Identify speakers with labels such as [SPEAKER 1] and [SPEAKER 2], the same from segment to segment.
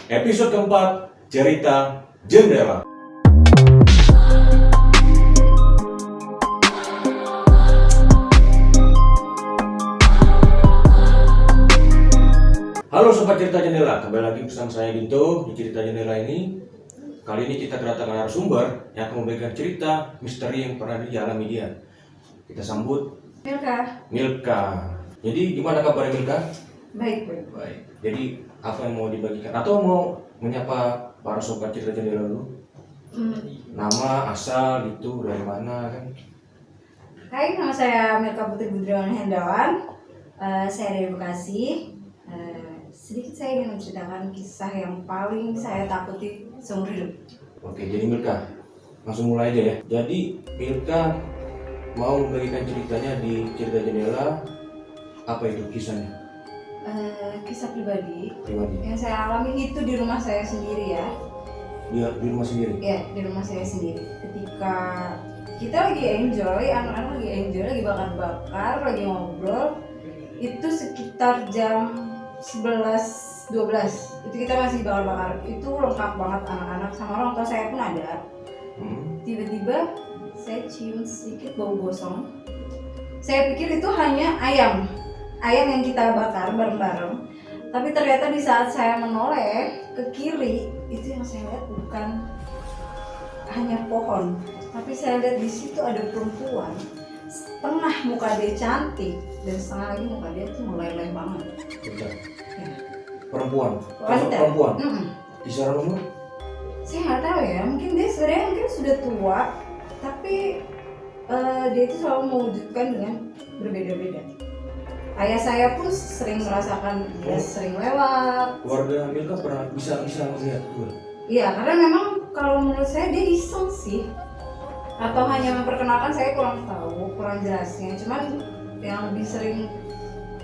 [SPEAKER 1] Episode keempat, cerita jendela. Halo sobat cerita jendela, kembali lagi bersama saya Dinto. Di cerita jendela ini, kali ini kita kedatangan narasumber yang akan memberikan cerita misteri yang pernah dialami dia. Kita sambut Milka. Jadi gimana kabar Milka?
[SPEAKER 2] Baik.
[SPEAKER 1] Jadi apa yang mau dibagikan atau mau menyapa para sobat cerita jendela dulu? Nama, asal, itu dari mana kan?
[SPEAKER 2] Hai, nama saya Milka Putri Budrawan Hendawan. Saya dari Bekasi. Sedikit saya ingin menceritakan kisah yang paling saya takuti seumur hidup.
[SPEAKER 1] Oke, jadi Milka, langsung mulai aja ya. Jadi Milka mau membagikan ceritanya di cerita jendela. Apa itu kisahnya?
[SPEAKER 2] Kisah pribadi
[SPEAKER 1] Pribadi.
[SPEAKER 2] yang saya alami itu di rumah saya sendiri ya.
[SPEAKER 1] Dia di rumah sendiri.
[SPEAKER 2] Ya, di rumah saya sendiri. Ketika kita lagi enjoy, anak-anak lagi enjoy, lagi bakar-bakar, lagi ngobrol, itu sekitar jam 11-12 itu kita masih bakar-bakar. Itu lengkap banget anak-anak sama orang tua saya pun ada. Tiba-tiba saya cium sedikit bau gosong. Saya pikir itu hanya ayam yang kita bakar bareng-bareng. Tapi ternyata di saat saya menoleh ke kiri, itu yang saya lihat bukan hanya pohon, tapi saya lihat di situ ada perempuan. Setengah muka dia cantik dan setengah lagi muka dia tuh meleleh banget.
[SPEAKER 1] Bentar.
[SPEAKER 2] Ya.
[SPEAKER 1] Perempuan.
[SPEAKER 2] Wanita.
[SPEAKER 1] Perempuan.
[SPEAKER 2] Mm-mm.
[SPEAKER 1] Kisaran umur?
[SPEAKER 2] Saya nggak tahu ya, mungkin dia sebenarnya mungkin sudah tua, tapi dia itu selalu mewujudkan dengan berbeda-beda. Ayah saya pun sering merasakan dia sering lewat.
[SPEAKER 1] Keluarga Milka pernah bisa melihat juga?
[SPEAKER 2] Iya, karena memang kalau menurut saya dia iseng sih, atau hanya memperkenalkan, saya kurang tahu, kurang jelasnya. Cuman yang lebih sering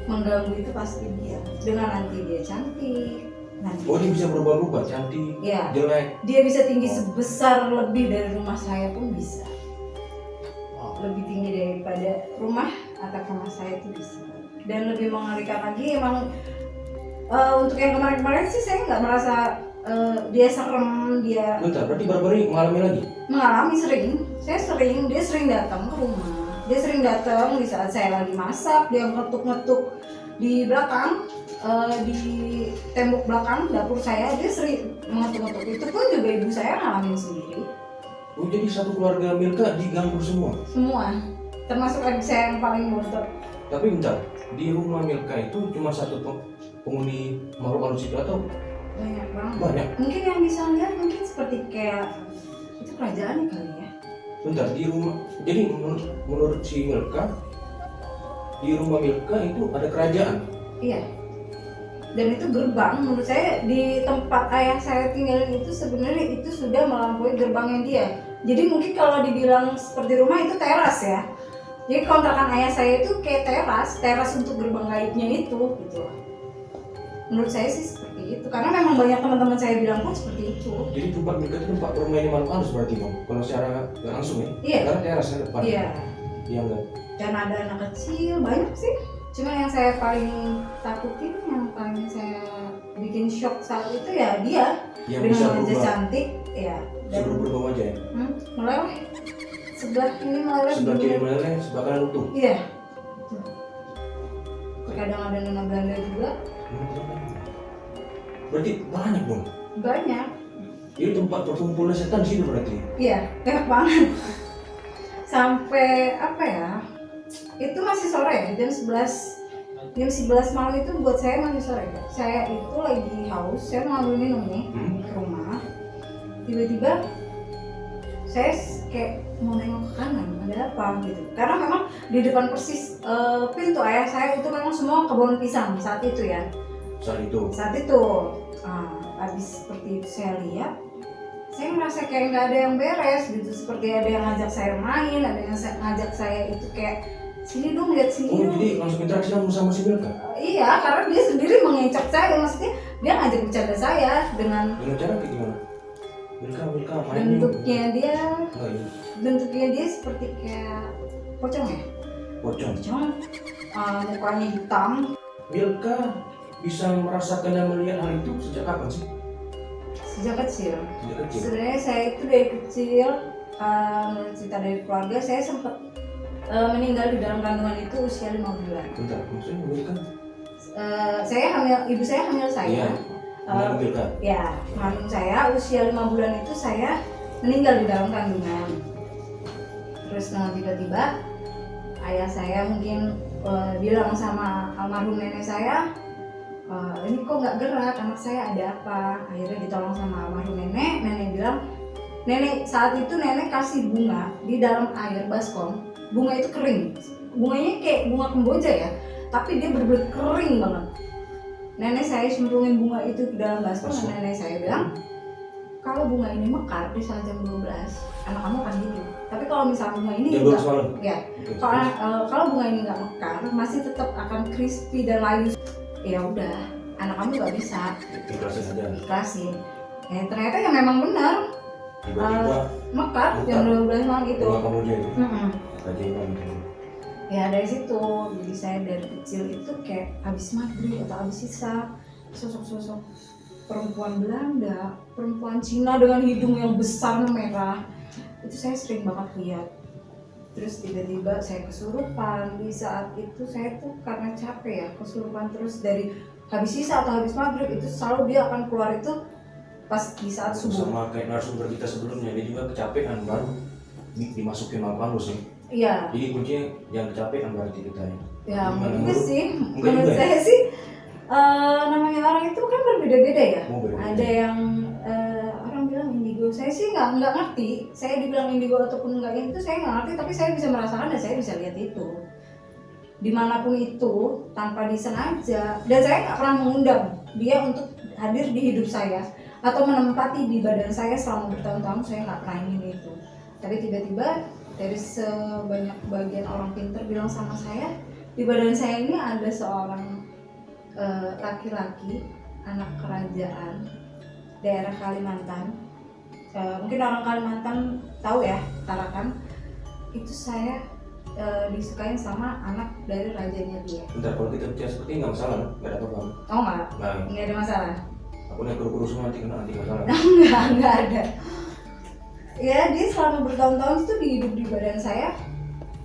[SPEAKER 2] mengganggu itu pasti dia. Dengan nanti dia cantik, nanti
[SPEAKER 1] Oh, dia bisa berubah-ubah, cantik,
[SPEAKER 2] ya,
[SPEAKER 1] jelek.
[SPEAKER 2] dia bisa tinggi sebesar lebih dari rumah saya pun bisa. Lebih tinggi daripada rumah atap rumah saya itu bisa. Dan lebih mengerikan lagi emang untuk yang kemarin-kemarin sih saya nggak merasa dia serem, dia
[SPEAKER 1] Bentar, berarti baru-baru ini mengalami lagi?
[SPEAKER 2] mengalami sering. Dia sering datang ke rumah. Dia sering datang di saat saya lagi masak, dia ngetuk-ngetuk di belakang, di tembok belakang dapur saya, dia sering ngetuk-ngetuk. Itu pun juga ibu saya ngalamin sendiri.
[SPEAKER 1] Oh, jadi satu keluarga Milka diganggu semua?
[SPEAKER 2] Semua, termasuk adik saya yang paling bontot.
[SPEAKER 1] Tapi bentar, di rumah Milka itu cuma satu penghuni makhluk halus itu atau
[SPEAKER 2] Banyak banget.
[SPEAKER 1] banyak?
[SPEAKER 2] Mungkin yang bisa lihat mungkin seperti kayak itu kerajaan kali ya.
[SPEAKER 1] Bentar, di rumah, jadi menurut si Milka, di rumah Milka itu ada kerajaan?
[SPEAKER 2] Iya. Dan itu gerbang, menurut saya di tempat ayah saya tinggalin itu sebenarnya itu sudah melampaui gerbangnya dia. Jadi mungkin kalau dibilang seperti rumah itu teras ya. Jadi kontrakan ayah saya itu kayak teras untuk gerbang gaibnya itu gitu. Menurut saya sih seperti itu, karena memang banyak teman-teman saya bilang pun seperti itu.
[SPEAKER 1] Jadi tempat Milka itu tempat bermain makhluk halus berarti bang? Kalau secara nggak langsung ya?
[SPEAKER 2] Iya.
[SPEAKER 1] Karena teras kan depan.
[SPEAKER 2] Iya.
[SPEAKER 1] Iya enggak?
[SPEAKER 2] Dan ada anak kecil banyak sih. Cuma yang saya paling takutin, yang paling saya bikin shock saat itu ya dia
[SPEAKER 1] Yang
[SPEAKER 2] dengan
[SPEAKER 1] bisa
[SPEAKER 2] wajah
[SPEAKER 1] berubah,
[SPEAKER 2] cantik ya.
[SPEAKER 1] bisa berubah wajah ya?
[SPEAKER 2] Meleleh. Sebelah kiri meleleh.
[SPEAKER 1] Sebelah kiri meleleh, sebelah kanan utuh.
[SPEAKER 2] Iya. Kadang ada nona Belanda juga.
[SPEAKER 1] Berarti banyak dong.
[SPEAKER 2] Banyak.
[SPEAKER 1] Ini tempat perkumpulan setan sih berarti.
[SPEAKER 2] Iya, banyak banget. Sampai apa ya? Itu masih sore ya, jam 11 malam itu buat saya masih sore ya. Saya itu lagi haus, saya mau ambil minum nih ke rumah. Tiba-tiba saya kayak mau nengok ke kanan, ada apa gitu. Karena memang di depan persis pintu ayah saya itu memang semua kebun pisang saat itu ya. Saat itu, habis seperti itu saya lihat, saya merasa kayak nggak ada yang beres gitu. Seperti ada yang ngajak saya main, ada yang ngajak saya itu kayak sini dong, lihat sini
[SPEAKER 1] Oh,
[SPEAKER 2] dong.
[SPEAKER 1] jadi langsung interaksi langsung sama si Milka?
[SPEAKER 2] Iya, karena dia sendiri mengencok saya, maksudnya dia ngajak bercanda saya dengan
[SPEAKER 1] cara kayak gimana? Milka main.
[SPEAKER 2] bentuknya dia,
[SPEAKER 1] Oh, iya.
[SPEAKER 2] bentuknya dia seperti kayak pocong ya.
[SPEAKER 1] Pocong.
[SPEAKER 2] Mukanya hitam.
[SPEAKER 1] Milka bisa merasakan dan melihat hal itu sejak kapan sih?
[SPEAKER 2] Sejak kecil.
[SPEAKER 1] Sejak kecil.
[SPEAKER 2] Sebenarnya saya itu dari kecil, menurut cerita dari keluarga, saya sempat meninggal di dalam kandungan itu usia 5 bulan.
[SPEAKER 1] Bentar, maksudnya meninggal?
[SPEAKER 2] Saya hamil, ibu saya hamil saya.
[SPEAKER 1] Iya. Meninggal.
[SPEAKER 2] Ya, kandung saya usia 5 bulan itu saya meninggal di dalam kandungan. Terus tiba-tiba ayah saya mungkin bilang sama almarhum nenek saya, ini kok nggak gerak, anak saya ada apa? Akhirnya ditolong sama almarhum nenek. Nenek bilang, saat itu nenek kasih bunga di dalam air baskom. Bunga itu kering, bunganya kayak bunga kemboja ya, tapi dia bener-bener kering banget. Nenek saya cemplungin bunga itu ke dalam baskom dan nenek saya bilang, kalau bunga ini mekar di saat jam 12, anak kamu akan hidup. Tapi kalau misalnya bunga ini kalau bunga ini nggak mekar, masih tetap akan crispy dan layu. Ya udah, anak kamu nggak bisa.
[SPEAKER 1] Ikhlasin aja.
[SPEAKER 2] Ikhlasin. Ya ternyata ya memang benar.
[SPEAKER 1] Tiba-tiba
[SPEAKER 2] mekar jam 12 malam itu.
[SPEAKER 1] Bunga kemudian itu. Keajaiban gitu.
[SPEAKER 2] Ya dari situ, jadi saya dari kecil itu kayak habis maghrib atau habis sisa sosok-sosok perempuan Belanda, perempuan Cina dengan hidung yang besar merah, itu saya sering banget lihat. Terus tiba-tiba saya kesurupan. Di saat itu saya tuh karena capek ya, kesurupan terus dari habis sisa atau habis maghrib itu selalu dia akan keluar itu pas di saat subuh.
[SPEAKER 1] Sama kayak narasumber kita sebelumnya, dia juga kecapean baru dimasukin makan lu sih.
[SPEAKER 2] Iya.
[SPEAKER 1] Jadi kuncinya yang kecapean berarti kita ya.
[SPEAKER 2] Ya mungkin sih,
[SPEAKER 1] Mungkin
[SPEAKER 2] menurut
[SPEAKER 1] juga
[SPEAKER 2] saya sih namanya orang itu kan berbeda-beda ya. Ada yang orang bilang indigo, saya sih nggak ngerti. Saya dibilang indigo ataupun enggak itu saya nggak ngerti, tapi saya bisa merasakan dan saya bisa lihat itu dimanapun itu tanpa disengaja. Dan saya nggak pernah mengundang dia untuk hadir di hidup saya atau menempati di badan saya selama bertahun-tahun. Saya nggak pernah ingin itu. Tapi tiba-tiba dari sebanyak bagian orang pintar bilang sama saya, di badan saya ini ada seorang laki-laki anak kerajaan daerah Kalimantan. Mungkin orang Kalimantan tahu ya, Tarakan. Itu saya disukain sama anak dari rajanya dia.
[SPEAKER 1] Bentar, kalau kita bicara seperti ini nggak masalah, nggak ada apa-apa.
[SPEAKER 2] Oh nggak ada masalah.
[SPEAKER 1] Aku nih kuru-kuru semua nanti kena masalah.
[SPEAKER 2] nggak ada. Ya dia selama bertahun-tahun itu hidup di badan saya.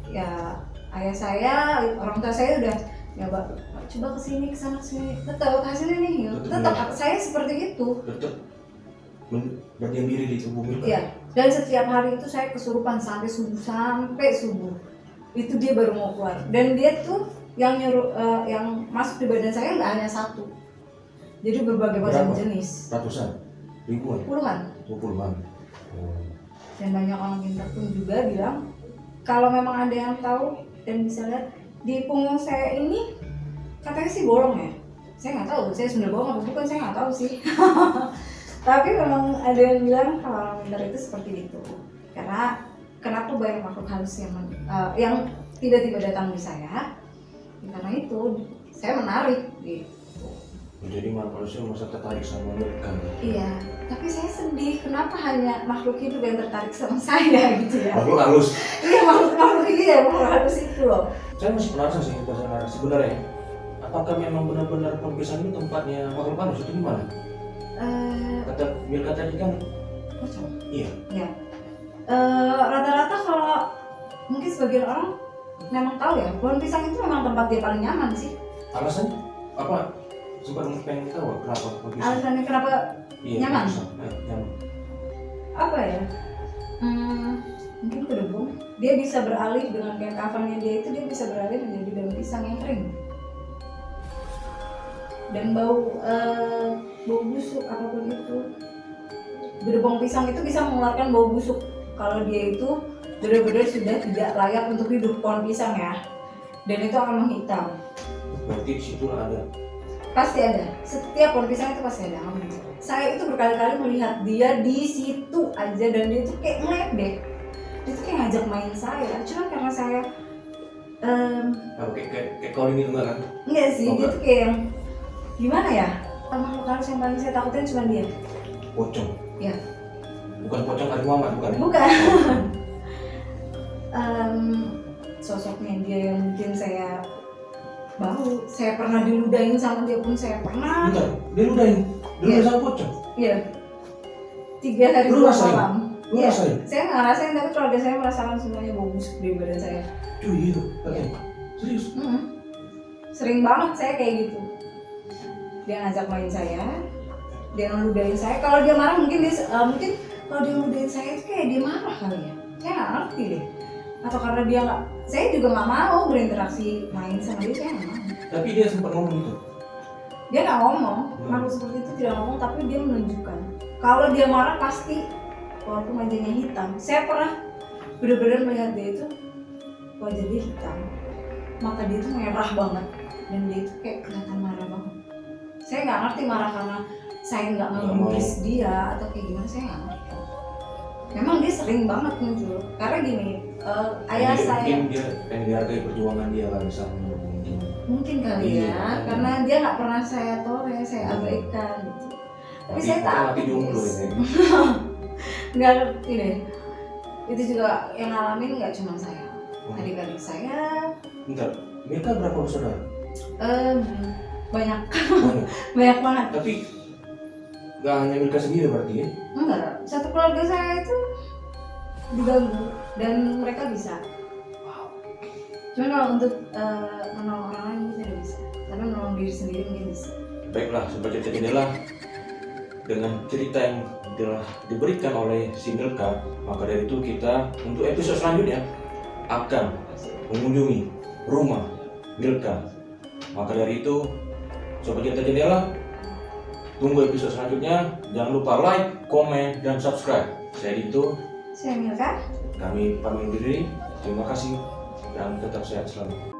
[SPEAKER 2] Ya ayah saya, orang tua saya udah nyoba coba kesini kesana kesini, tetap hasilnya nih, tetap saya seperti itu.
[SPEAKER 1] Tetap berdiam diri di tubuh kita.
[SPEAKER 2] Iya. Dan setiap hari itu saya kesurupan sampai subuh. Itu dia baru mau keluar. Dan dia tuh yang nyuruh, yang masuk di badan saya nggak hanya satu. Jadi berbagai macam jenis.
[SPEAKER 1] Ratusan, ribuan,
[SPEAKER 2] puluhan. Dan banyak orang pintar pun juga bilang kalau memang ada yang tahu dan bisa lihat di punggung saya ini, katanya sih bolong ya. Saya nggak tahu, saya sebenarnya bolong atau bukan, saya nggak tahu sih. Tapi memang ada yang bilang kalau orang pintar itu seperti itu. Karena kenapa banyak makhluk halus yang tiba-tiba datang di saya? Karena itu saya menarik gitu.
[SPEAKER 1] Jadi manusia masa tertarik sama mereka.
[SPEAKER 2] Iya, tapi saya sedih. Kenapa hanya makhluk hidup yang tertarik sama saya gitu ya?
[SPEAKER 1] Makhluk halus.
[SPEAKER 2] Iya, makhluk halus itu loh.
[SPEAKER 1] Saya masih penasaran sih sebenarnya. Apakah memang benar-benar pembisan itu tempatnya makhluk halus itu gimana? Kata tadi kan
[SPEAKER 2] Pocong.
[SPEAKER 1] Iya.
[SPEAKER 2] Ya. Rata-rata kalau mungkin sebagian orang memang tahu ya, pohon pisang itu memang tempat dia paling nyaman sih.
[SPEAKER 1] Alasannya apa? Sempat pengen tahu kenapa pohon pisang?
[SPEAKER 2] Alasannya kenapa nyaman?
[SPEAKER 1] Nyaman.
[SPEAKER 2] Apa ya? Mungkin kedebung. Dia bisa beralih dengan kayak kafannya dia itu, dia bisa beralih menjadi daun pisang yang kering. Dan bau busuk apapun itu. Gedebong pisang itu bisa mengeluarkan bau busuk kalau dia itu benar-benar sudah tidak layak untuk hidup, pohon pisang ya. Dan itu akan menghitam.
[SPEAKER 1] Berarti di situ ada.
[SPEAKER 2] Pasti ada. Setiap pohon pisang itu pasti ada. Saya itu berkali-kali melihat dia di situ aja dan dia itu kayak ngeledek. Dia itu kayak ngajak main saya. Cuma karena saya
[SPEAKER 1] kayak calling itu enggak kan?
[SPEAKER 2] Enggak sih, dia tuh kayak yang gimana ya? Makhluk halus yang paling saya takutin cuma dia.
[SPEAKER 1] Pocong.
[SPEAKER 2] Ya.
[SPEAKER 1] Bukan pocong Ari Muhammad, bukan?
[SPEAKER 2] Bukan. Sosoknya dia yang bikin saya bau. Saya pernah diludahin sama dia pun saya pernah.
[SPEAKER 1] Bentar, diludahin sama pocong?
[SPEAKER 2] Iya. 3 hari
[SPEAKER 1] Lu
[SPEAKER 2] 2
[SPEAKER 1] rasain?
[SPEAKER 2] malam.
[SPEAKER 1] Lu
[SPEAKER 2] Iya,
[SPEAKER 1] rasain?
[SPEAKER 2] saya nggak ngerasain tapi keluarga saya merasakan semuanya bau busuk di badan saya.
[SPEAKER 1] Cuy gitu, katanya. Serius?
[SPEAKER 2] Sering banget saya kayak gitu. Dia ngajak main saya, dia ngeludahin saya. Kalau dia marah mungkin kalau dia ngeludahin saya itu kayak dia marah kali ya. Saya nggak ngerti deh. Atau karena dia nggak, saya juga nggak mau berinteraksi main sama dia, saya nggak mau.
[SPEAKER 1] Tapi dia sempat ngomong gitu.
[SPEAKER 2] Dia nggak ngomong, makhluk seperti itu tidak ngomong, tapi dia menunjukkan. Kalau dia marah pasti, walaupun wajahnya hitam. Saya pernah benar-benar melihat dia itu wajah dia hitam, mata dia itu merah banget, dan dia itu kayak kelihatan marah banget. Saya nggak ngerti marah karena saya nggak ngegubris dia atau kayak gimana, saya nggak ngerti. Memang dia sering banget muncul, karena gini, ayah saya
[SPEAKER 1] Mungkin dia pengen dihargai perjuangan dia kan misalnya.
[SPEAKER 2] mungkin kali
[SPEAKER 1] Iya.
[SPEAKER 2] ya, karena dia nggak pernah saya toleh, saya abaikan gitu. Tapi saya
[SPEAKER 1] mati
[SPEAKER 2] takut
[SPEAKER 1] jomblo
[SPEAKER 2] guys.
[SPEAKER 1] ya.
[SPEAKER 2] Nggak ngerti deh. Itu juga yang ngalamin nggak cuma saya, adik-adik saya.
[SPEAKER 1] Bentar, Milka berapa bersaudara?
[SPEAKER 2] Banyak
[SPEAKER 1] Banyak.
[SPEAKER 2] banyak banget.
[SPEAKER 1] Tapi nggak hanya Milka sendiri berarti ya?
[SPEAKER 2] Enggak, satu keluarga saya itu diganggu dan mereka bisa. Cuma kalau untuk menolong orang lain kita tidak bisa, tapi menolong diri sendiri mungkin bisa.
[SPEAKER 1] Baiklah, sobat cerita jendela, dengan cerita yang telah diberikan oleh si Milka, maka dari itu kita untuk episode selanjutnya akan mengunjungi rumah Milka. Maka dari itu, sobat cerita jendela, tunggu episode selanjutnya. Jangan lupa like, komen, dan subscribe. Saya Dito,
[SPEAKER 2] Saya Milka.
[SPEAKER 1] kami pamit diri. Terima kasih dan tetap sehat selalu.